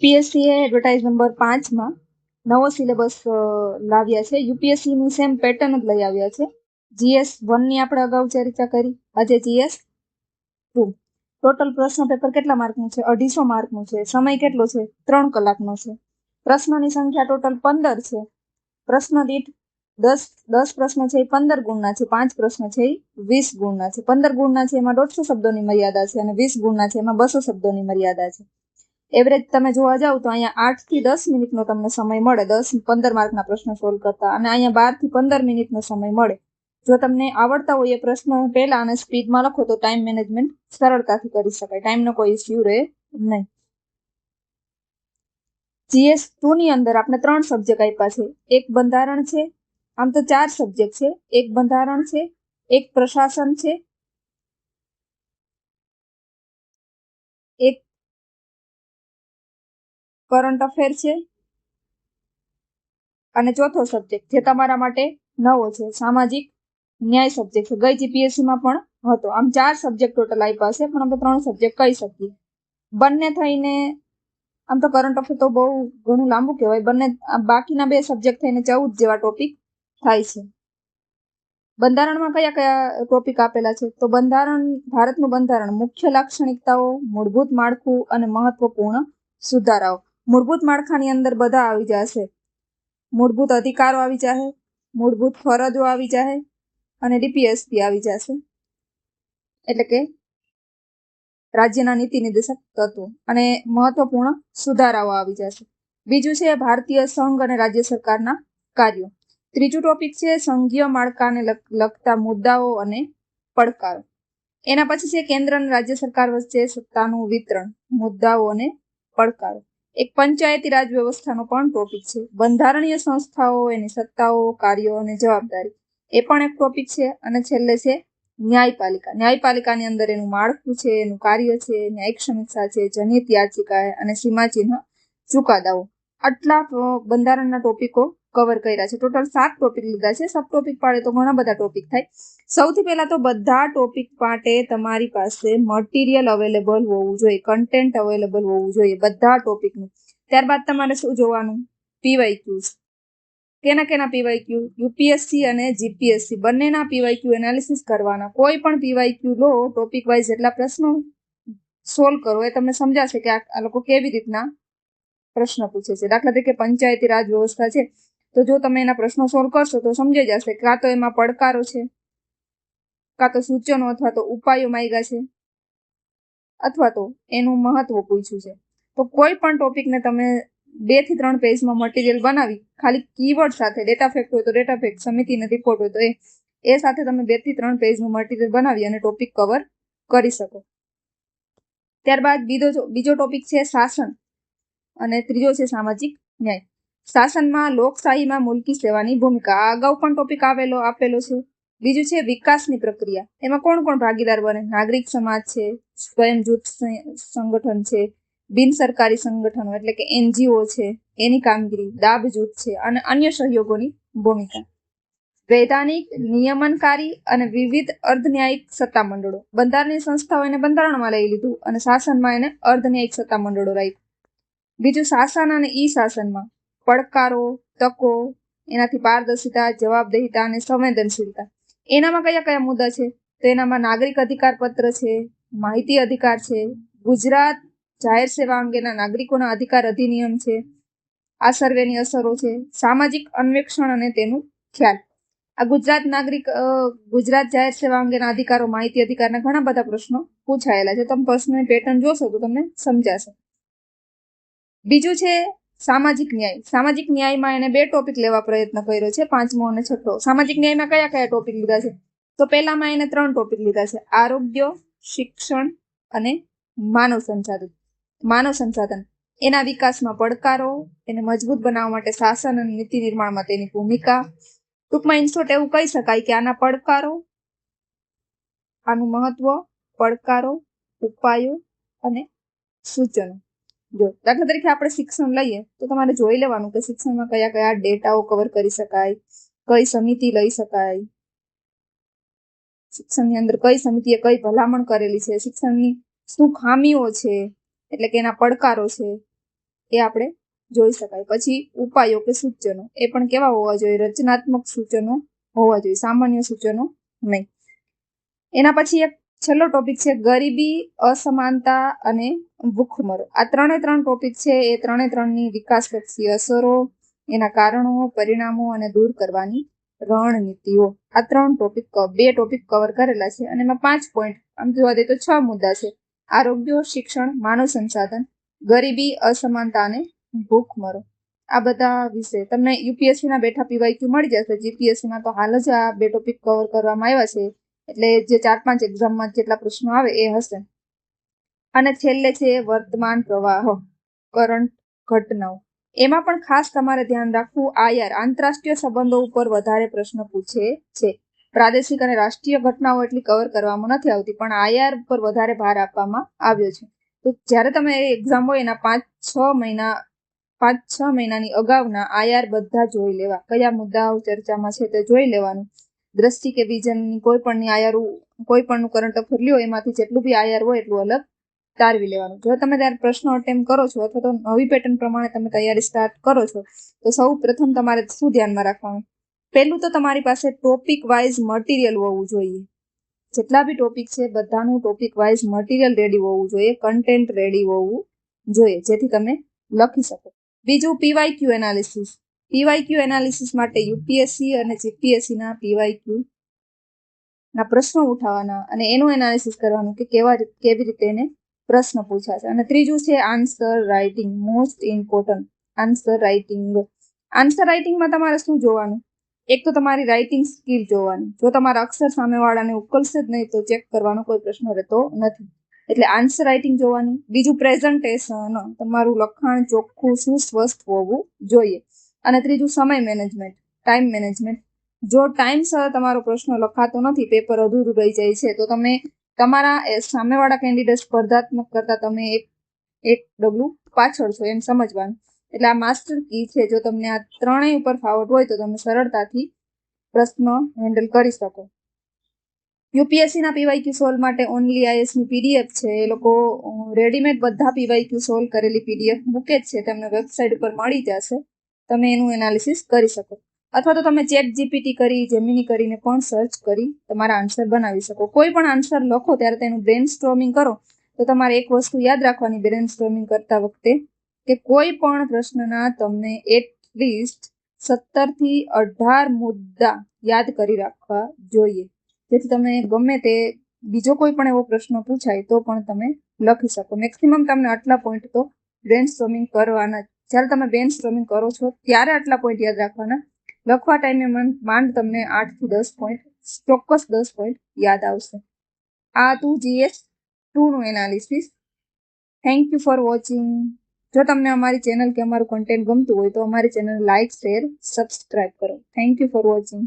UPSC એ advertise number 5 માં નવો syllabus લાવ્યા છે. યુપીએસસી ની સેમ પેટર્ન જ લઈ આવ્યા છે. જીએસ 1 ની આપણે અગાઉ ચર્ચા કરી, આજે જીએસ 2. ટોટલ પ્રશ્ન પેપર કેટલા માર્કનું છે? 250 માર્કનું છે. સમય કેટલો છે? 3 કલાકનો છે. પ્રશ્નોની સંખ્યા ટોટલ 15 છે. પ્રશ્ન દીઠ 10 પ્રશ્ન છે એ 15 ગુણના છે, 5 પ્રશ્ન છે એ 20 ગુણના છે. 15 ગુણના છે એમાં 150 શબ્દોની મર્યાદા છે અને 20 ગુણના છે એમાં 200 શબ્દોની મર્યાદા છે. એવરેજ તમે જોવા જાવ તો અહીંયા 8 થી 10 મિનિટનો તમને સમય મળે 15 માર્કના પ્રશ્ન સોલ્વ કરતા, અને અહીંયા 12 થી 15 મિનિટનો સમય મળે. જો તમને આવડતા હોય એ પ્રશ્ન પહેલા અને સ્પીડમાં લખો તો ટાઈમ મેનેજમેન્ટ સરળતાથી કરી શકાય, ટાઈમનો કોઈ ઇસ્યુ રહે નહીં. જીએસ 2 ની અંદર આપણે 3 સબ્જેક્ટ આપ્યા છે. એક બંધારણ છે, આમ તો 4 સબ્જેક્ટ છે. એક બંધારણ છે, એક પ્રશાસન છે, એક કરંટ અફેર છે અને ચોથો સબ્જેક્ટ જે તમારા માટે નવો છે, સામાજિક ન્યાય સબ્જેક્ટ છે. ગઈ જીપીએસસી માં પણ હતો. આમ 4 સબ્જેક્ટ ટોટલ આપ્યા છે, પણ આપણે 3 સબ્જેક્ટ કહી શકીએ. બંને થઈને આમ તો કરંટ અફેર તો બહુ ઘણું લાંબુ કહેવાય. બંને બાકીના 2 સબ્જેક્ટ થઈને 14 જેવા ટોપિક થાય છે. બંધારણમાં કયા કયા ટોપિક આપેલા છે? તો બંધારણ, ભારતનું બંધારણ, મુખ્ય લાક્ષણિકતાઓ, મૂળભૂત માળખું અને મહત્વપૂર્ણ સુધારાઓ. મૂળભૂત માળખાની અંદર બધા આવી જશે. મૂળભૂત અધિકારો આવી જશે, મૂળભૂત ફરજો આવી જશે અને ડીપીએસપી આવી જશે, એટલે કે રાજ્યના નીતિ નિર્દેશક તત્વો, અને મહત્વપૂર્ણ સુધારાઓ આવી જશે. બીજું છે ભારતીય સંઘ અને રાજ્ય સરકારના કાર્યો. ત્રીજું ટોપિક છે સંઘીય માળખાને લગતા મુદ્દાઓ અને પડકારો. એના પછી છે કેન્દ્ર અને રાજ્ય સરકાર વચ્ચે સત્તાનું વિતરણ, મુદ્દાઓ અને પડકારો. એક પંચાયતી રાજ વ્યવસ્થાનો પણ ટોપિક છે. બંધારણીય સંસ્થાઓ, એની સત્તાઓ, કાર્યો અને જવાબદારી, એ પણ એક ટોપિક છે. અને છેલ્લે છે ન્યાયપાલિકા. ન્યાયપાલિકાની અંદર એનું માળખું છે, એનું કાર્ય છે, ન્યાયિક સમીક્ષા છે, જનહિત યાચિકા અને સીમાચિહ્ન ચુકાદાઓ. આટલા બંધારણના ટોપિકો કવર કર્યા છે. ટોટલ 7 ટોપિક લીધા છે. સબ ટોપિક પાડે તો ઘણા બધા ટોપિક થાય. સૌથી પહેલા તો બધા ટોપિક માટે તમારી પાસે મટીરિયલ અવેલેબલ હોવું જોઈએ, કન્ટેન્ટ અવેલેબલ હોવું જોઈએ બધા ટોપિકનું. ત્યારબાદ તમારે શું જોવાનું? પીવાયક્યુઝ. કેના પીવાયક્યુ? યુપીએસસી અને જીપીએસસી બંનેના પીવાયક્યુ એનાલિસિસ કરવાના. કોઈ પણ પીવાયક્યુ લો, ટોપિક વાઇઝ જેટલા પ્રશ્નો સોલ્વ કરો એ તમને સમજાશે કે આ લોકો કેવી રીતના પ્રશ્ન પૂછે છે. દાખલા તરીકે પંચાયતી રાજ વ્યવસ્થા છે, તો જો તમે એના પ્રશ્નો સોલ્વ કરશો તો સમજાઈ જશે કાં તો એમાં પડકારો છે, કાં તો સૂચનો અથવા તો ઉપાયો માંગ્યા છે, અથવા તો એનું મહત્વ પૂછ્યું છે. તો કોઈ પણ ટોપિકને તમે 2 થી 3 પેજમાં મટીરિયલ બનાવી ખાલી કીવર્ડ સાથે, ડેટા ફેક્ટ હોય તો ડેટા ફેક્ટ, સમિતિને રિપોર્ટ હોય તો એ સાથે તમે 2 થી 3 પેજનું મટીરિયલ બનાવી અને ટોપિક કવર કરી શકો. ત્યારબાદ બીજો ટોપિક છે શાસન અને ત્રીજો છે સામાજિક ન્યાય. શાસનમાં લોકશાહીમાં મુલકી સેવાની ભૂમિકા, આ અગાઉ પણ ટોપિક આપેલો છે. બીજું છે વિકાસની પ્રક્રિયા, એમાં કોણ કોણ ભાગીદાર બને? નાગરિક સમાજ છે, સ્વયં જૂથ સંગઠન છે, બિન સરકારી સંગઠનો એટલે કે એનજીઓ છે, એની કામગીરી, દાબ જૂથ છે અને અન્ય સહયોગોની ભૂમિકા. વૈધાનિક, નિયમનકારી અને વિવિધ અર્ધન્યાયિક સત્તામંડળો. બંધારણીય સંસ્થાઓ એને બંધારણમાં લઈ લીધું અને શાસનમાં એને અર્ધન્યાયિક સત્તામંડળો રાખ્યું. બીજું શાસન અને ઈ શાસનમાં પડકારો, તકો, એનાથી પારદર્શિતા, જવાબદેહિતા અને સંવેદનશીલતા. એનામાં કયા કયા મુદ્દા છે? તો એનામાં નાગરિક અધિકાર પત્ર છે, માહિતી અધિકાર છે, ગુજરાત જાહેર સેવા અંગેના નાગરિકોના અધિકાર અધિનિયમ છે, આ સર્વેની અસરો છે, સામાજિક અન્વેષણ અને તેનું ખ્યાલ. આ ગુજરાત જાહેર સેવા અંગેના અધિકારો, માહિતી અધિકારના ઘણા બધા પ્રશ્નો પૂછાયેલા છે. તમે પ્રશ્નની પેટર્ન જોશો તો તમને સમજાશે. બીજું છે સામાજિક ન્યાય. સામાજિક ન્યાયમાં એને 2 ટોપિક લેવા પ્રયત્ન કર્યો છે, 5મો અને 6થો. સામાજિક ન્યાયમાં કયા કયા ટોપિક લીધા છે? તો પહેલામાં એને 3 ટોપિક લીધા છે: આરોગ્ય, શિક્ષણ અને માનવ સંસાધન. એના વિકાસમાં પડકારો, એને મજબૂત બનાવવા માટે શાસન અને નીતિ નિર્માણમાં તેની ભૂમિકા. ટૂંકમાં ઇન શોર્ટ એવું કહી શકાય કે આના પડકારો, આનું મહત્વ, પડકારો, ઉપાયો અને સૂચનો. જો દાખલા તરીકે આપણે શિક્ષણ લઈએ તો તમારે જોઈ લેવાનું કે શિક્ષણમાં કયા કયા ડેટાઓ કવર કરી શકાય, કઈ સમિતિ લઈ શકાય, શિક્ષણની અંદર કઈ સમિતિએ કઈ ભલામણ કરેલી છે, શિક્ષણની શું ખામીઓ છે એટલે કે એના પડકારો છે, એ આપણે જોઈ શકાય. પછી ઉપાયો કે સૂચનો એ પણ કેવા હોવા જોઈએ? રચનાત્મક સૂચનો હોવા જોઈએ, સામાન્ય સૂચનો નહીં. એના પછી એક છેલ્લો ટોપિક છે ગરીબી, અસમાનતા અને ભૂખમરો. આ ત્રણે ત્રણ ટોપિક છે એ ત્રણની વિકાસલક્ષી અસરો, એના કારણો, પરિણામો અને દૂર કરવાની રણનીતિઓ. આ 3 ટોપિક, 2 ટોપિક કવર કરેલા છે અને એમાં 5 પોઈન્ટ, આમ જોવા દઈએ તો 6 મુદ્દા છે. આરોગ્ય, શિક્ષણ, માનવ સંસાધન, ગરીબી, અસમાનતા અને ભૂખમરો. આ બધા વિશે તમને યુપીએસસી ના બેઠા પીવાયક્યુ મળી જશે. જીપીએસસી માં તો હાલ જ આ 2 ટોપિક કવર કરવામાં આવ્યા છે, એટલે જે 4-5 એક્ઝામમાં જેટલા પ્રશ્નો આવે એ હશે. અને છેલ્લે છે વર્તમાન પ્રવાહો, કરંટ ઘટનાઓ. એમાં પણ ખાસ તમારે ધ્યાન રાખવું, આઈઆર આંતરરાષ્ટ્રીય સંબંધો ઉપર વધારે પ્રશ્ન પૂછે છે. પ્રાદેશિક અને રાષ્ટ્રીય ઘટનાઓ એટલી કવર કરવામાં નથી આવતી, પણ આઈઆર ઉપર વધારે ભાર આપવામાં આવ્યો છે. તો જ્યારે તમે એક્ઝામ હોય એના 5-6 મહિનાની અગાઉના આઈઆર બધા જોઈ લેવા. કયા મુદ્દાઓ ચર્ચામાં છે તે જોઈ લેવાનું. દ્રષ્ટિ કે વિઝનની કોઈ પણની આઈઆર, કોઈ પણનું કરંટ અફેર લ્યો એમાંથી જેટલું બી આઈઆર હોય એટલું અલગ તારવી લેવાનું. જો તમે ત્યારે પ્રશ્નો અટેમ્પ કરો છો અથવા તો નવી પેટર્ન પ્રમાણે તમે તૈયારી સ્ટાર્ટ કરો છો, તો સૌ પ્રથમ તમારે શું ધ્યાનમાં રાખવાનું? પહેલું તો તમારી પાસે ટોપિક વાઇઝ મટીરિયલ હોવું જોઈએ. જેટલા બી ટોપિક છે બધાનું ટોપિક વાઇઝ મટીરિયલ રેડી હોવું જોઈએ, કન્ટેન્ટ રેડી હોવું જોઈએ, જેથી તમે લખી શકો. બીજું પીવાયક્યુ એનાલિસિસ. પીવાયક્યુ એનાલિસિસ માટે યુપીએસસી અને જીપીએસસી ના પીવાયક્યુ ના પ્રશ્નો ઉઠાવવાના અને એનું એનાલિસિસ કરવાનું કે કેવી રીતે એને પ્રશ્ન પૂછાશે. અને ત્રીજું છે answer writing, most important answer writing. Answer રાઇટિંગમાં તમારે શું જોવાનું? એક તો તમારી રાઇટિંગ સ્કિલ જોવાની. જો તમારા અક્ષર સામેવાળાને ઉકલશે જ નહીં તો ચેક કરવાનો કોઈ પ્રશ્ન રહેતો નથી. એટલે આન્સર રાઇટિંગ જોવાની. બીજું પ્રેઝન્ટેશન, તમારું લખાણ ચોખ્ખું, સુસ્પષ્ટ હોવું જોઈએ. અને ત્રીજું સમય મેનેજમેન્ટ, ટાઈમ મેનેજમેન્ટ. જો ટાઈમસર તમારો પ્રશ્ન લખાતો નથી, પેપર અધૂરું રહી જાય છે, તો તમે તમારા સામેવાળા કેન્ડિડેટ સ્પર્ધાત્મક કરતા તમે એક ડગલું પાછળ છો એમ સમજવાનું. એટલે આ માસ્ટર કી છે. જો તમને આ ત્રણેય ઉપર ફાવટ હોય તો તમે સરળતાથી પ્રશ્ન હેન્ડલ કરી શકો. યુપીએસસી ના પીવાયક્યુ સોલ્વ માટે ઓનલી આઈએસ ની પીડીએફ છે. એ લોકો રેડીમેડ બધા પીવાયક્યુ સોલ્વ કરેલી પીડીએફ મૂકે જ છે, તમને વેબસાઇટ ઉપર મળી જશે. તમે એનું એનાલિસિસ કરી શકો. અથવા તો તમે ચેટ જીપીટી કરી, જેમિની કરીને પણ સર્ચ કરી તમારા આન્સર બનાવી શકો. કોઈ પણ આન્સર લખો ત્યારે તેનું બ્રેન સ્ટ્રોમિંગ કરો. તો તમારે એક વસ્તુ યાદ રાખવાની બ્રેન સ્ટ્રોમિંગ કરતા વખતે, કે કોઈ પણ પ્રશ્નના તમને એટલીસ્ટ 17 થી 18 મુદ્દા યાદ કરી રાખવા જોઈએ, જેથી તમે ગમે તે બીજો કોઈ પણ એવો પ્રશ્ન પૂછાય તો પણ તમે લખી શકો. મેક્સિમમ તમને આટલા પોઈન્ટ તો બ્રેન સ્ટ્રોમિંગ કરવાના. જ્યારે તમે બ્રેન સ્ટ્રોમિંગ કરો છો ત્યારે આટલા પોઈન્ટ યાદ રાખવાના. લખવા ટાઈમે માંડ તમને 8 થી 10 પોઈન્ટ, ચોક્કસ 10 પોઈન્ટ યાદ આવશે. આ હતું GS2 નું analysis. Thank you for watching. જો તમને અમારી ચેનલ કે અમારું કન્ટેન્ટ ગમતું હોય તો અમારી ચેનલ લાઇક, શેર, સબસ્ક્રાઇબ કરો. Thank you for watching.